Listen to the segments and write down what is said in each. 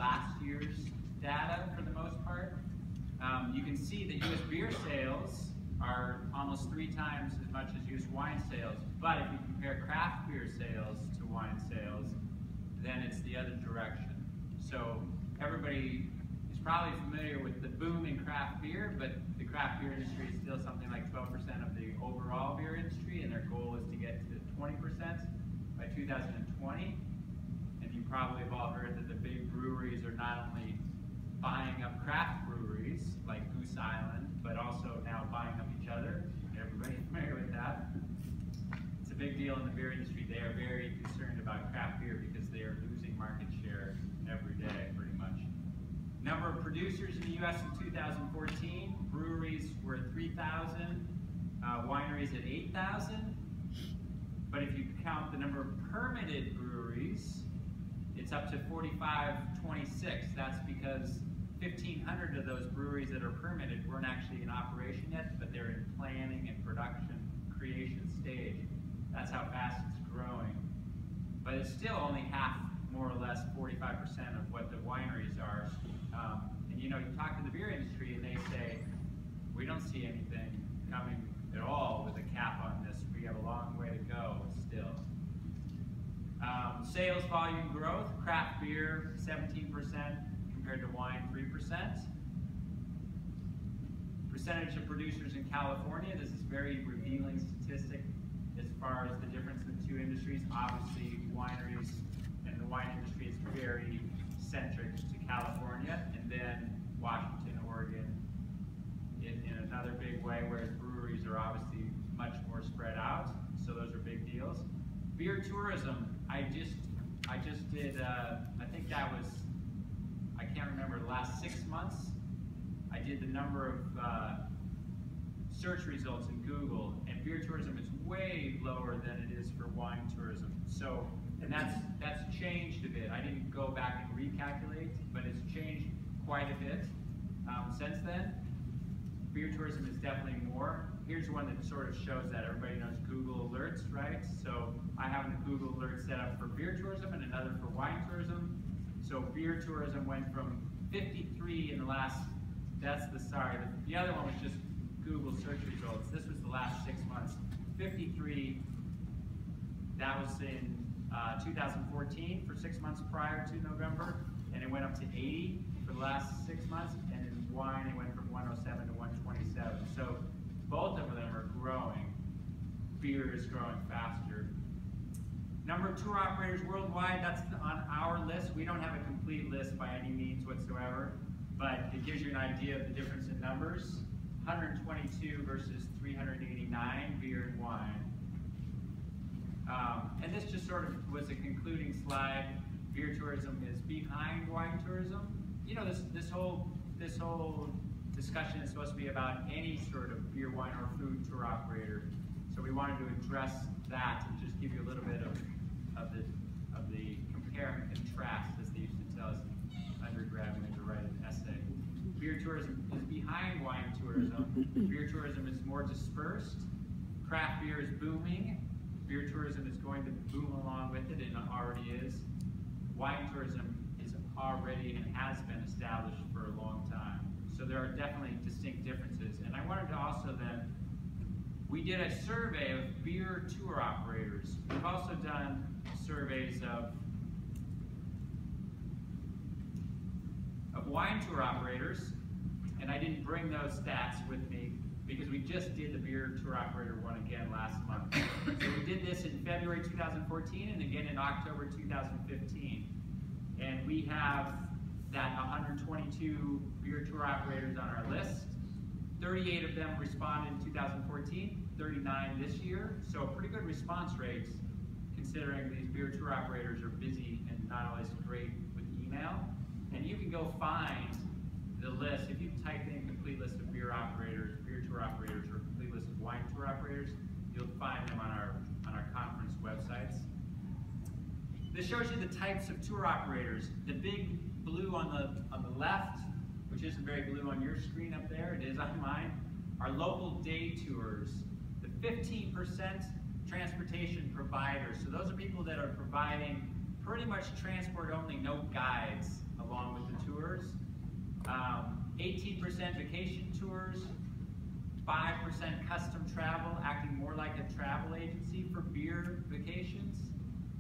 last year's data for the most part. You can see that U.S. beer sales are almost 3 times as much as U.S. wine sales. But if you compare craft beer sales to wine sales, then it's the other direction. So everybody is probably familiar with the boom in craft beer, but the craft beer industry is still something like 12% of the overall beer industry, and their goal is to get to 20% by 2020. And you probably have all heard that the big breweries are not only buying up craft breweries like Goose Island, but also now buying up each other. Everybody familiar with that? It's a big deal in the beer industry. They are very concerned about craft beer because they are losing market share every day, pretty much. Number of producers in the U.S. in 2014, breweries were at 3,000, wineries at 8,000. But if you count the number of permitted breweries, it's up to 4,526. That's because 1,500 of those breweries that are permitted weren't actually in operation yet, but they're in planning and production creation stage. That's how fast it's growing. But it's still only half, more or less, 45% of what the wineries are. And you know, you talk to the beer industry and they say, we don't see anything coming at all with a cap on this. We have a long way to go still. Sales volume growth, craft beer 17% compared to wine 3%. Percentage of producers in California, this is a very revealing statistic as far as the difference in the two industries. Obviously wineries and the wine industry is very centric to California, and then Washington, Oregon in another big way, whereas breweries are obviously much more spread out, so those are big deals. Beer tourism, I just did, I think that was, I can't remember, the last 6 months, I did the number of search results in Google, and beer tourism is way lower than it is for wine tourism. So, and that's changed a bit. I didn't go back and recalculate, but it's changed quite a bit since then. Beer tourism is definitely more. Here's one that sort of shows that. Everybody knows Google Alerts, right? So I have a Google Alert set up for beer tourism and another for wine tourism. So beer tourism went from 53 in the last, the other one was just Google search results. This was the last 6 months. 53, that was in 2014 for 6 months prior to November, and it went up to 80 for the last 6 months, and in wine it went from 107 to 127. So both of them are growing. Beer is growing faster. Number of tour operators worldwide, that's on our list. We don't have a complete list by any means whatsoever, but it gives you an idea of the difference in numbers. 122 versus 389, beer and wine. And this just sort of was a concluding slide. Beer tourism is behind wine tourism. You know, this whole discussion is supposed to be about any sort of beer, wine, or food tour operator. So we wanted to address that and just give you a little bit of the compare and contrast, as they used to tell us in undergrad when we had to write an essay. Beer tourism is behind wine tourism. Beer tourism is more dispersed. Craft beer is booming. Beer tourism is going to boom along with it, and it already is. Wine tourism is already and has been established for a long time. So there are definitely distinct differences. And I wanted to also then, we did a survey of beer tour operators. We've also done surveys of wine tour operators, and I didn't bring those stats with me because we just did the beer tour operator one again last month. So we did this in February 2014 and again in October 2015. And we have that 122 beer tour operators on our list. 38 of them responded in 2014, 39 this year. So pretty good response rates considering these beer tour operators are busy and not always great with email. And you can go find the list. If you type in complete list of beer operators, beer tour operators, or complete list of wine tour operators, you'll find them on our conference websites. This shows you the types of tour operators. The big blue on the left, which isn't very blue on your screen up there, it is on mine, are local day tours. The 15% transportation providers. So those are people that are providing pretty much transport only, no guides along with 18% vacation tours, 5% custom travel, acting more like a travel agency for beer vacations,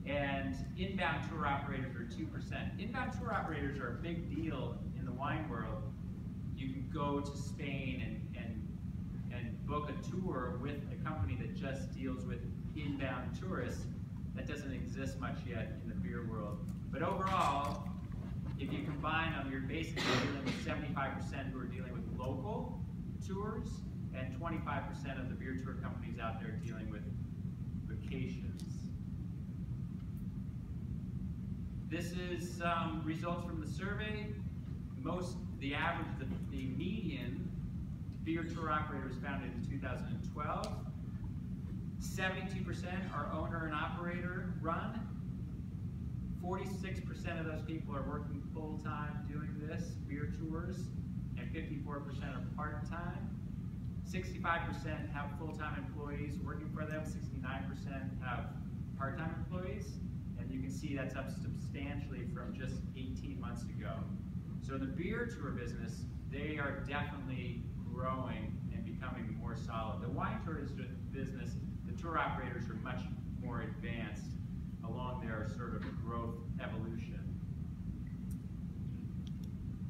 and inbound tour operators are 2%. Inbound tour operators are a big deal in the wine world. You can go to Spain and book a tour with a company that just deals with inbound tourists. That doesn't exist much yet in the beer world. But overall, if you combine them, you're basically dealing with 75% who are dealing with local tours, and 25% of the beer tour companies out there dealing with vacations. This is results from the survey. The average, the median beer tour operator was founded in 2012. 72% are owner and operator run. 46% of those people are working full-time doing this, beer tours, and 54% are part-time. 65% have full-time employees working for them, 69% have part-time employees, and you can see that's up substantially from just 18 months ago. So the beer tour business, they are definitely growing and becoming more solid. The wine tourist business, the tour operators are much more advanced along their sort of growth evolution.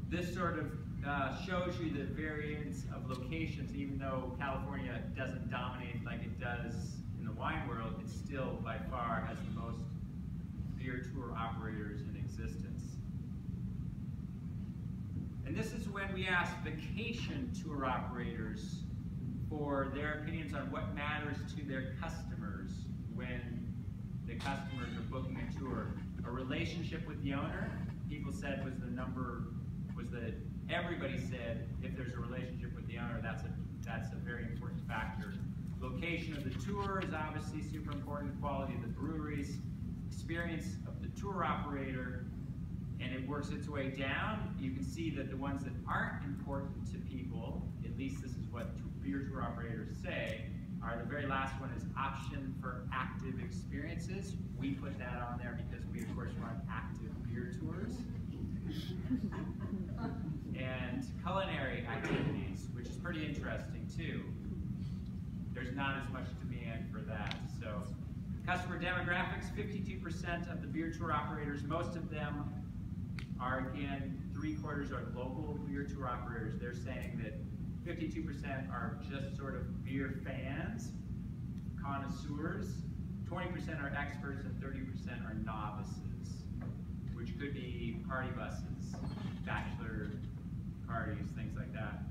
This sort of shows you the variance of locations. Even though California doesn't dominate like it does in the wine world, it still by far has the most beer tour operators in existence. And this is when we ask vacation tour operators for their opinions on what matters to their customers when the customers are booking a tour. A relationship with the owner, people said everybody said if there's a relationship with the owner, that's a very important factor. Location of the tour is obviously super important, quality of the breweries, experience of the tour operator, and it works its way down. You can see that the ones that aren't important to people, at least this is what beer tour operators say, are the very last one is option for active experiences. We put that on there because we of course run active beer tours. And culinary activities, which is pretty interesting too. There's not as much demand for that. So customer demographics, 52% of the beer tour operators, most of them are, again, 3/4 are local beer tour operators. They're saying that 52% are just sort of beer fans, connoisseurs, 20% are experts, and 30% are novices, which could be party buses, bachelor parties, things like that.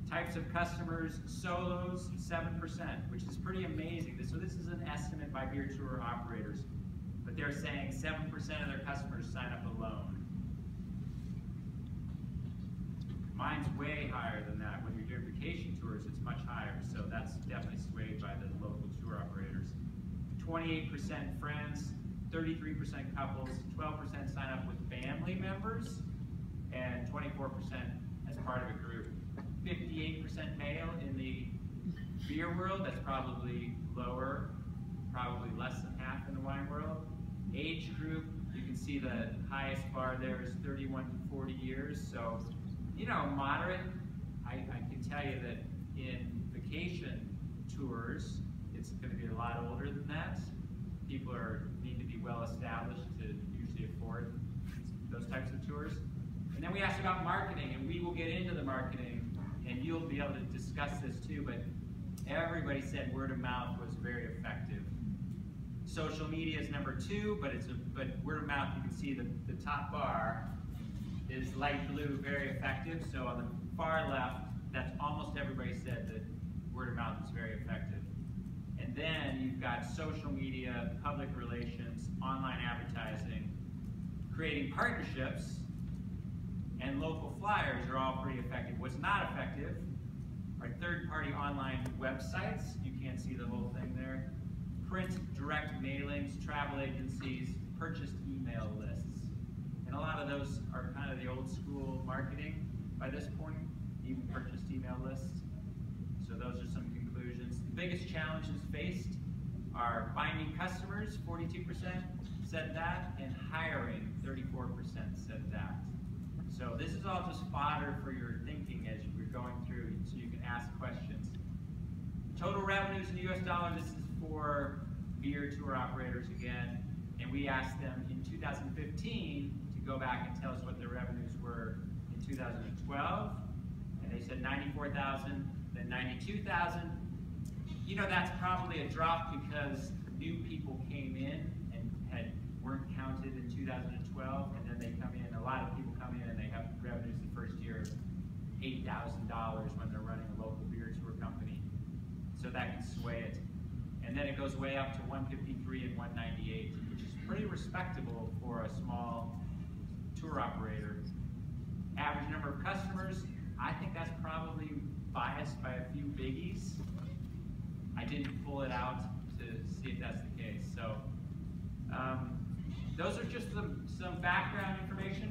Types of customers, solos, 7%, which is pretty amazing. So this is an estimate by beer tour operators, but they're saying 7% of their customers sign up alone. Mine's way higher than that. When you're doing vacation tours, it's much higher, so that's definitely swayed by the local tour operators. 28% friends, 33% couples, 12% sign up with family members, and 24% as part of a group. 58% male in the beer world, that's probably lower, probably less than half in the wine world. Age group, you can see the highest bar there is 31 to 40 years, so, you know, moderate. I can tell you that in vacation tours, it's going to be a lot older than that. People need to be well established to usually afford those types of tours. And then we asked about marketing, and we will get into the marketing, and you'll be able to discuss this too, but everybody said word of mouth was very effective. Social media is number 2, but word of mouth, you can see the top bar is light blue, very effective. So on the far left, that's almost everybody said that word of mouth is very effective. And then you've got social media, public relations, online advertising, creating partnerships, and local flyers are all pretty effective. What's not effective are third-party online websites. You can't see the whole thing there. Print, direct mailings, travel agencies, purchased email lists. And a lot of those are kind of the old school marketing by this point, even purchased email lists. So those are some conclusions. The biggest challenges faced are finding customers, 42% said that, and hiring, 34% said that. So this is all just fodder for your thinking as you're going through, so you can ask questions. Total revenues in US dollars, this is for beer tour operators again, and we asked them in 2015 to go back and tell us what their revenues were in 2012, and they said 94,000, then 92,000. You know, that's probably a drop because new people came in and weren't counted in 2012, and then they come in, a lot of people come in and they have revenues the first year of $8,000 when they're running a local beer tour company. So that can sway it. And then it goes way up to 153 and 198, which is pretty respectable for a small tour operator. Average number of customers, I think that's probably biased by a few biggies. I didn't pull it out to see if that's the case. So those are just some background information.